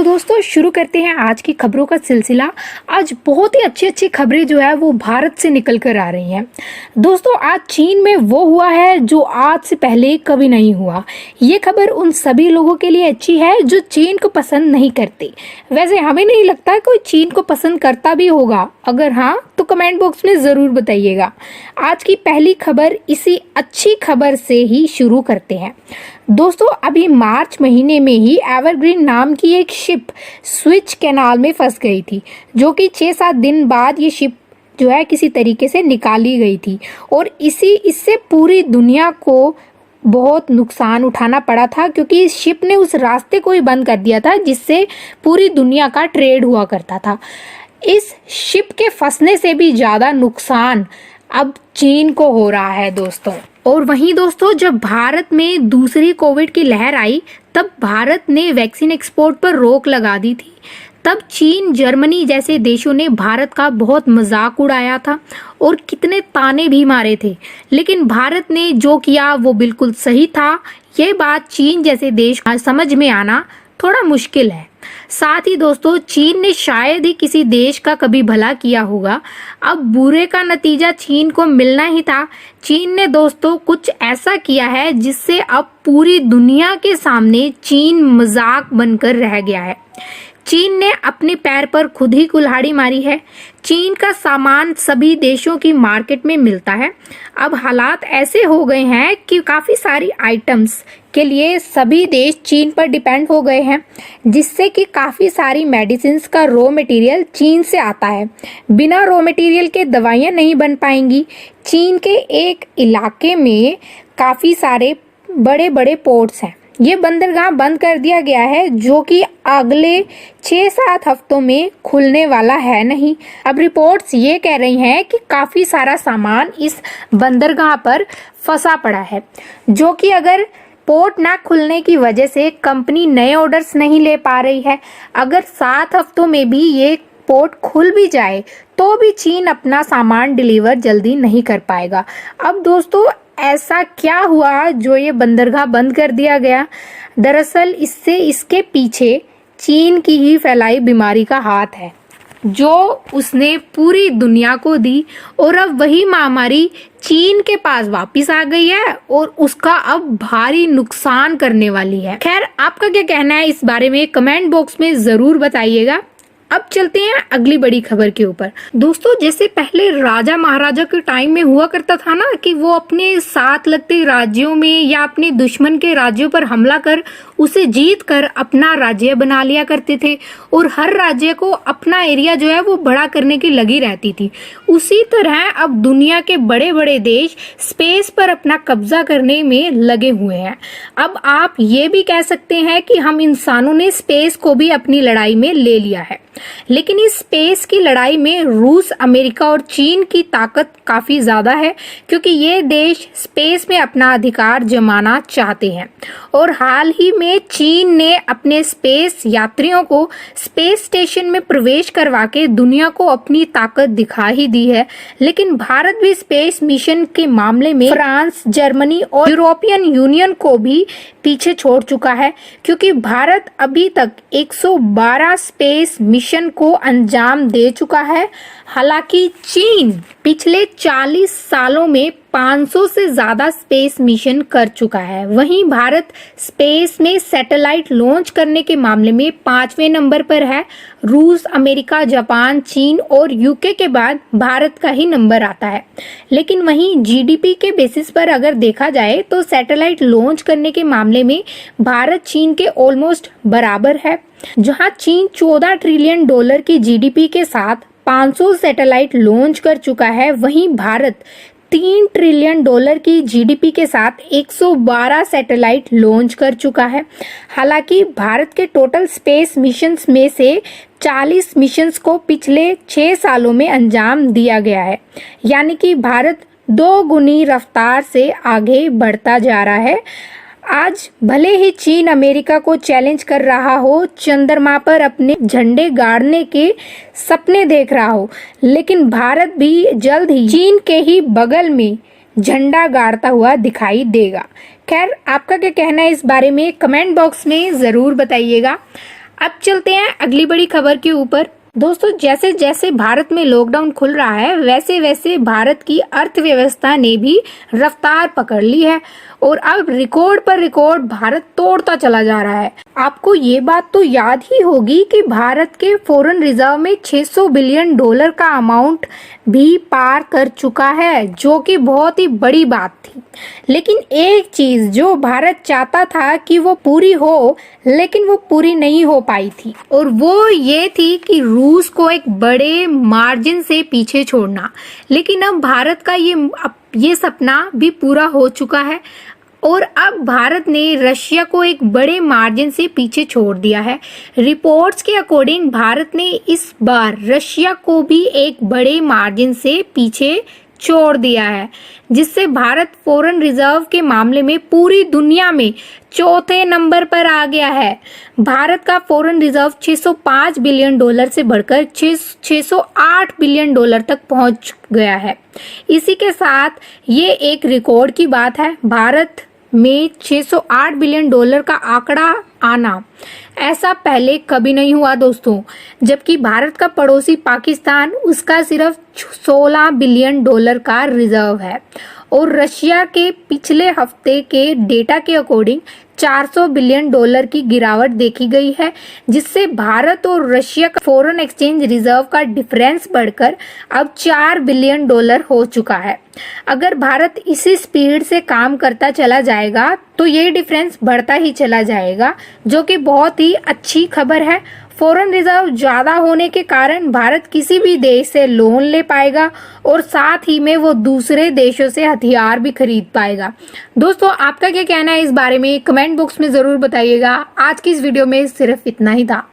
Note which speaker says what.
Speaker 1: तो दोस्तों शुरू करते हैं आज की खबरों का सिलसिला। आज बहुत ही अच्छी अच्छी खबरें जो है वो भारत से निकल कर आ रही हैं। दोस्तों आज चीन में वो हुआ है जो आज से पहले कभी नहीं हुआ। ये खबर उन सभी लोगों के लिए अच्छी है जो चीन को पसंद नहीं करते। वैसे हमें नहीं लगता कोई चीन को पसंद करता भी होगा, अगर हाँ तो कमेंट बॉक्स में जरूर बताइएगा। आज की पहली खबर इसी अच्छी खबर से ही शुरू करते हैं। दोस्तों अभी मार्च महीने में ही एवरग्रीन नाम की एक शिप स्विच कैनाल में फंस गई थी, जो कि 6-7 दिन बाद ये शिप जो है किसी तरीके से निकाली गई थी और इससे पूरी दुनिया को बहुत नुकसान उठाना पड़ा था, क्योंकि इस शिप ने उस रास्ते को ही बंद कर दिया था जिससे पूरी दुनिया का ट्रेड हुआ करता था। इस शिप के फंसने से भी ज्यादा नुकसान अब चीन को हो रहा है दोस्तों। और वहीं दोस्तों जब भारत में दूसरी कोविड की लहर आई तब भारत ने वैक्सीन एक्सपोर्ट पर रोक लगा दी थी। तब चीन, जर्मनी जैसे देशों ने भारत का बहुत मजाक उड़ाया था और कितने ताने भी मारे थे, लेकिन भारत ने जो किया वो बिल्कुल सही था। ये बात चीन जैसे देश समझ में आना थोड़ा मुश्किल है। साथ ही दोस्तों चीन ने शायद ही किसी देश का कभी भला किया होगा। अब बुरे का नतीजा चीन को मिलना ही था। चीन ने दोस्तों कुछ ऐसा किया है जिससे अब पूरी दुनिया के सामने चीन मजाक बनकर रह गया है। चीन ने अपने पैर पर खुद ही कुल्हाड़ी मारी है। चीन का सामान सभी देशों की मार्केट में मिलता है। अब हालात ऐसे हो गए हैं कि काफी सारी आइटम्स के लिए सभी देश चीन पर डिपेंड हो गए हैं, जिससे कि काफी सारी मेडिसिन्स का रॉ मटेरियल चीन से आता है। बिना रॉ मटेरियल के दवाइयां नहीं बन पाएंगी। चीन के एक इलाके में काफी सारे बड़े बड़े पोर्ट्स हैं। ये बंदरगाह बंद कर दिया गया है, जो कि अगले 6-7 हफ्तों में खुलने वाला है नहीं। अब रिपोर्ट्स ये कह रही हैं कि काफी सारा सामान इस बंदरगाह पर फंसा पड़ा है, जो कि अगर पोर्ट ना खुलने की वजह से कंपनी नए ऑर्डर्स नहीं ले पा रही है। अगर 7 हफ्तों में भी ये पोर्ट खुल भी जाए तो भी चीन अपना सामान डिलीवर जल्दी नहीं कर पाएगा। अब दोस्तों ऐसा क्या हुआ जो ये बंदरगाह बंद कर दिया गया? दरअसल इसके पीछे चीन की ही फैलाई बीमारी का हाथ है, जो उसने पूरी दुनिया को दी और अब वही महामारी चीन के पास वापस आ गई है और उसका अब भारी नुकसान करने वाली है। खैर आपका क्या कहना है इस बारे में कमेंट बॉक्स में जरूर बताइएगा। अब चलते हैं अगली बड़ी खबर के ऊपर। दोस्तों जैसे पहले राजा महाराजा के टाइम में हुआ करता था ना कि वो अपने साथ लगते राज्यों में या अपने दुश्मन के राज्यों पर हमला कर उसे जीत कर अपना राज्य बना लिया करते थे और हर राज्य को अपना एरिया जो है वो बड़ा करने की लगी रहती थी। उसी तरह अब दुनिया के बड़े बड़े देश स्पेस पर अपना कब्जा करने में लगे हुए हैं। अब आप ये भी कह सकते हैं कि हम इंसानों ने स्पेस को भी अपनी लड़ाई में ले लिया है, लेकिन इस स्पेस की लड़ाई में रूस, अमेरिका और चीन की ताकत काफी ज्यादा है, क्योंकि ये देश स्पेस में अपना अधिकार जमाना चाहते हैं। और हाल ही में चीन ने अपने स्पेस यात्रियों को स्पेस स्टेशन में प्रवेश करवा के दुनिया को अपनी ताकत दिखा ही दी है। लेकिन भारत भी स्पेस मिशन के मामले में फ्रांस, जर्मनी और यूरोपियन यूनियन को भी पीछे छोड़ चुका है, क्योंकि भारत अभी तक 112 स्पेस मिशन को अंजाम दे चुका है। हालांकि चीन पिछले 40 सालों में 500 से ज्यादा स्पेस मिशन कर चुका है। वहीं भारत स्पेस में सैटेलाइट लॉन्च करने के मामले में 5वें नंबर पर है। रूस, अमेरिका, जापान, चीन और यूके के बाद भारत का ही नंबर आता है। लेकिन वहीं जीडीपी के बेसिस पर अगर देखा जाए तो सैटेलाइट लॉन्च करने के मामले में भारत चीन के ऑलमोस्ट बराबर है। जहां चीन 14 ट्रिलियन डॉलर की जीडीपी के साथ 500 सैटेलाइट लॉन्च कर चुका है, वहीं भारत 3 ट्रिलियन डॉलर की जीडीपी के साथ 112 सैटेलाइट लॉन्च कर चुका है। हालांकि भारत के टोटल स्पेस मिशंस में से 40 मिशंस को पिछले 6 सालों में अंजाम दिया गया है, यानी कि भारत 2 गुनी रफ्तार से आगे बढ़ता जा रहा है। आज भले ही चीन अमेरिका को चैलेंज कर रहा हो, चंद्रमा पर अपने झंडे गाड़ने के सपने देख रहा हो, लेकिन भारत भी जल्द ही चीन के ही बगल में झंडा गाड़ता हुआ दिखाई देगा। खैर आपका क्या कहना है इस बारे में कमेंट बॉक्स में जरूर बताइएगा। अब चलते हैं अगली बड़ी खबर के ऊपर। दोस्तों, जैसे जैसे भारत में लॉकडाउन खुल रहा है वैसे वैसे भारत की अर्थव्यवस्था ने भी रफ्तार पकड़ ली है और अब रिकॉर्ड पर रिकॉर्ड भारत तोड़ता चला जा रहा है। आपको ये बात तो याद ही होगी कि भारत के फॉरेन रिजर्व में 600 बिलियन डॉलर का अमाउंट भी पार कर चुका है, जो कि बहुत ही बड़ी बात थी। लेकिन एक चीज जो भारत चाहता था कि वो पूरी हो, लेकिन वो पूरी नहीं हो पाई थी, और वो ये थी कि रूस को एक बड़े मार्जिन से पीछे छोड़ना। लेकिन अब भारत का ये सपना भी पूरा हो चुका है और अब भारत ने रशिया को एक बड़े मार्जिन से पीछे छोड़ दिया है। रिपोर्ट्स के अकॉर्डिंग भारत ने इस बार रशिया को भी एक बड़े मार्जिन से पीछे छोड़ दिया है, जिससे भारत फॉरेन रिजर्व के मामले में पूरी दुनिया में चौथे नंबर पर आ गया है। भारत का फॉरेन रिजर्व 605 बिलियन डॉलर से बढ़कर 608 बिलियन डॉलर तक पहुंच गया है। इसी के साथ ये एक रिकॉर्ड की बात है। भारत में 608 बिलियन डॉलर का आंकड़ा आना ऐसा पहले कभी नहीं हुआ दोस्तों, जबकि भारत का पड़ोसी पाकिस्तान, उसका सिर्फ 16 बिलियन डॉलर का रिजर्व है और रशिया के पिछले हफ्ते के डेटा के अकॉर्डिंग 400 बिलियन डॉलर की गिरावट देखी गई है, जिससे भारत और रशिया का फॉरेन एक्सचेंज रिजर्व का डिफरेंस बढ़कर अब 4 बिलियन डॉलर हो चुका है। अगर भारत इसी स्पीड से काम करता चला जाएगा तो ये डिफरेंस बढ़ता ही चला जाएगा, जो कि बहुत ही अच्छी खबर है। फॉरेन रिजर्व ज्यादा होने के कारण भारत किसी भी देश से लोन ले पाएगा और साथ ही में वो दूसरे देशों से हथियार भी खरीद पाएगा। दोस्तों, आपका क्या कहना है इस बारे में कमेंट बॉक्स में जरूर बताइएगा। आज की इस वीडियो में सिर्फ इतना ही था।